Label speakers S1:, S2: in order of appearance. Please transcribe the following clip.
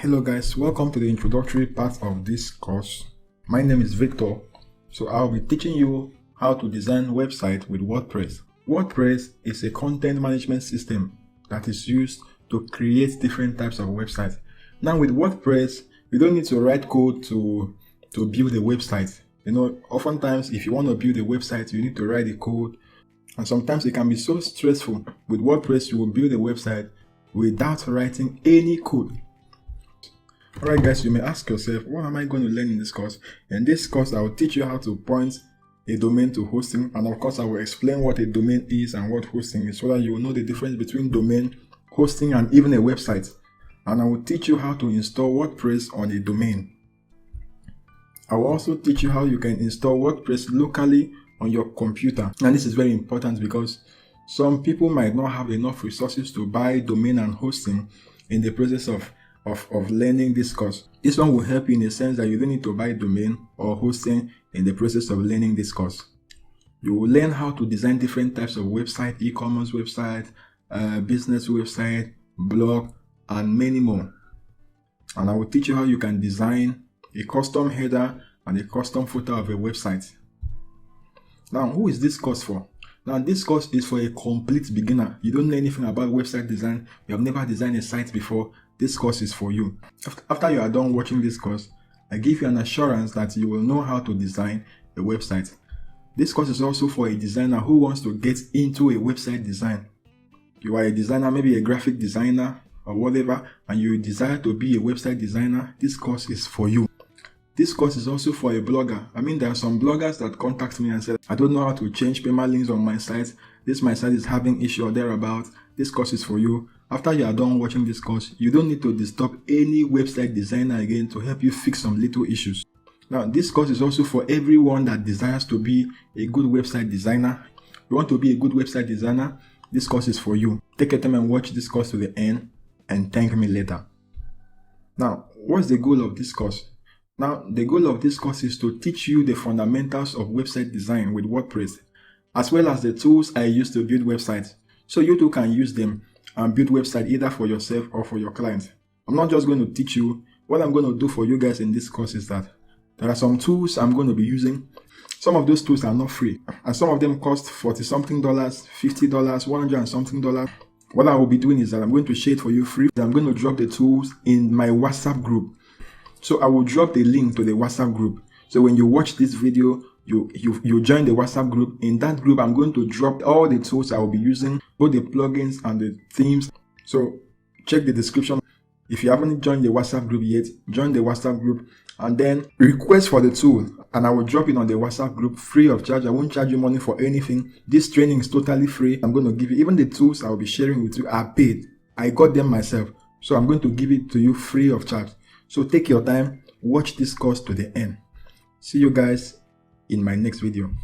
S1: Hello guys, welcome to the introductory part of this course. My name is Victor. So I'll be teaching you how to design website with WordPress. WordPress is a content management system that is used to create different types of websites. Now with WordPress, you don't need to write code to build a website. Oftentimes if you want to build a website, you need to write the code. And sometimes it can be so stressful. With WordPress, you will build a website without writing any code. Alright guys, you may ask yourself, what am I going to learn in this course? In this course, I will teach you how to point a domain to hosting, and of course I will explain what a domain is and what hosting is so that you will know the difference between domain, hosting, and even a website. And I will teach you how to install WordPress on a domain. I will also teach you how you can install WordPress locally on your computer. And this is very important because some people might not have enough resources to buy domain and hosting in the process of learning this course. This one will help you in the sense that you don't need to buy domain or hosting in the process of learning this course. You will learn how to design different types of website, e-commerce website, business website, blog, and many more. And I will teach you how you can design a custom header and a custom footer of a website. Now, who is this course for? Now, this course is for a complete beginner. You don't know anything about website design. You have never designed a site before. This course is for you. After you are done watching this course, I give you an assurance that you will know how to design a website. This course is also for a designer who wants to get into a website design. You are a designer, maybe a graphic designer or whatever, and you desire to be a website designer. This course is for you. This course is also for a blogger. There are some bloggers that contact me and say, I don't know how to change permalinks on my site. My site is having issue or thereabout. This course is for you. After you are done watching this course, you don't need to disturb any website designer again to help you fix some little issues. Now, this course is also for everyone that desires to be a good website designer. You want to be a good website designer? This course is for you. Take your time and watch this course to the end and thank me later. Now, what's the goal of this course? Now, the goal of this course is to teach you the fundamentals of website design with WordPress, as well as the tools I use to build websites, so you too can use them and build website either for yourself or for your clients. I'm not just going to teach you. What I'm going to do for you guys in this course is that there are some tools I'm going to be using. Some of those tools are not free, and some of them cost $40-something, $50, $100 and something. What I will be doing is that I'm going to share it for you free. I'm going to drop the tools in my WhatsApp group. So I will drop the link to the WhatsApp group. So when you watch this video, you join the WhatsApp group. In that group, I'm going to drop all the tools I will be using, both the plugins and the themes. So check the description. If you haven't joined the WhatsApp group yet, join the WhatsApp group and then request for the tool, and I will drop it on the WhatsApp group free of charge. I won't charge you money for anything. This training is totally free. I'm going to give you, even the tools I will be sharing with you are paid. I got them myself. So I'm going to give it to you free of charge. So take your time, watch this course to the end. See you guys in my next video.